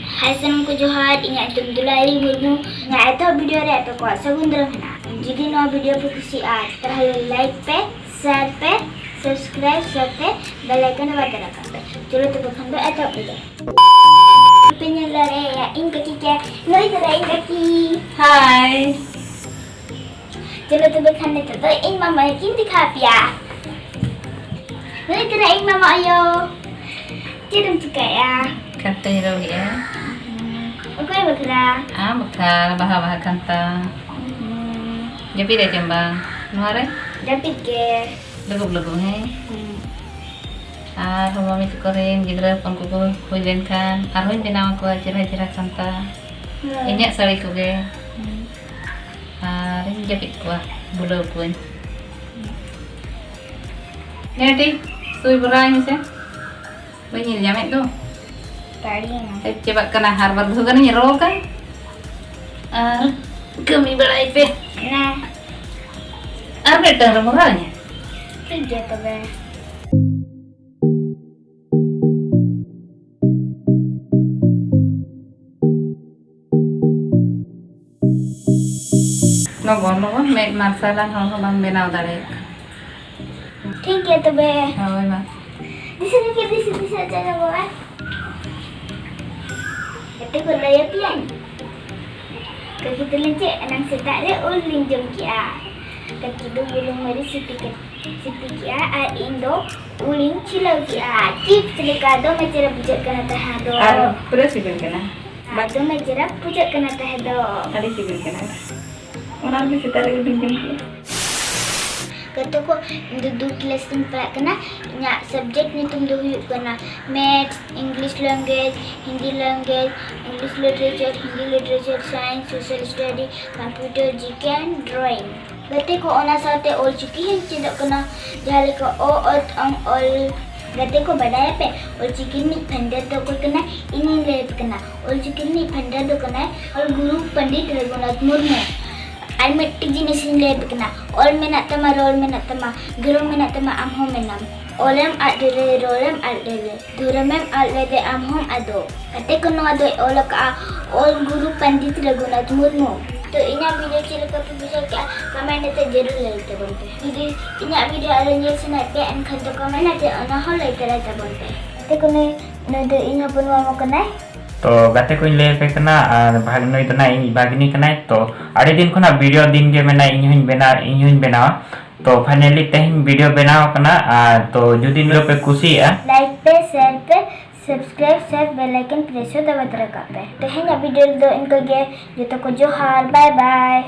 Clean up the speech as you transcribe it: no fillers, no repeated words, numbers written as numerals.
Hai salam ko johar, ingat tum dulari murmu. Nah, itu video re apa ko sagun hena. Jadi no video pe kusiat, terhalu like pe, share pe, subscribe serta bell icon दबा रखा है। चलो तो बखन दो ऐसा video। Pin लरे या इनका की क्या? नई तरह इनका की। हाय। चलो तो बखन तो इन मामा की दिखा पिया। नई तरह इन मामा आयो। Kirim suka ya. Kanta hero ya. Oke bakra. Bakal baha-baha kanta. Jadi deh jembang. Nuare? Jadi ke. Leguk-leguk he. Rumah misi koreng gidra pon ko hulen kan. Arhoin binaw ko jira-jira kanta. Inya sari ko ge. Rin japit ko bulo ko. Neti, sui berai se. Banyak jamet tuh. Tadi na. Coba kena harbar tuh kan nyerol kan? Kami berai pe. Nah, Arbe tang remuranya. tiga tuh be. Nogon make masalah hal bang benaw dari. Tiga tuh be. Hawai mas. Di sini saja na boy. Ito ko laya pian. Kita lence anang setak le uling jom kia. Ketidu bulung mari siti kia a indo uling cilau kia. Cip selikado macera bujak kena tahado. Pura sibil kena. Batu macera bujak kena tahado. Tadi sibil kena. Orang bisa tarik pinjam kia. Kata ko duduk kelas tempat kena nyak subjek ni tum dulu kena maths, English language, Hindi language, English literature, Hindi literature, science, social study, computer, GK and drawing. Kata ko ona saate all chiki hin tidak kena jale ko o ot ang all. Kata ko badaya pe all chiki ni pandai do ko kena ini let kena all chiki ni pandai do kena all guru Pandit Raghunath Murmu. Almetik jenis ini lebih kena. All menak tama, roll menak tama, guru menak tama, amhom menam. Olem adele, rolem adele, duramem adele, amhom ado. Kate kono ado olak all guru Pandit Raghunath Murmu. तो इन्हें video चल कर पूछा क्या comment तो जरूर लेते बोलते दीदी इन्हें वीडियो अरेंज सुना पे एन खत कमेंट आते अनह लेते रहते बोलते ते कोने नदे इन्हें बनवा मकना तो गाते को ले पे कना भाग नई तो ना भागनी कना तो आड़े दिन खना वीडियो दिन के मेना इन्हुं बना तो फाइनली तेहन वीडियो बनाव कना तो जुदी वीडियो पे खुशी है लाइक पे शेयर पे subscribe share bell icon press दबा रखा पे तेहन वीडियो दो इनको गे जो तो को जोहार बाय बाय।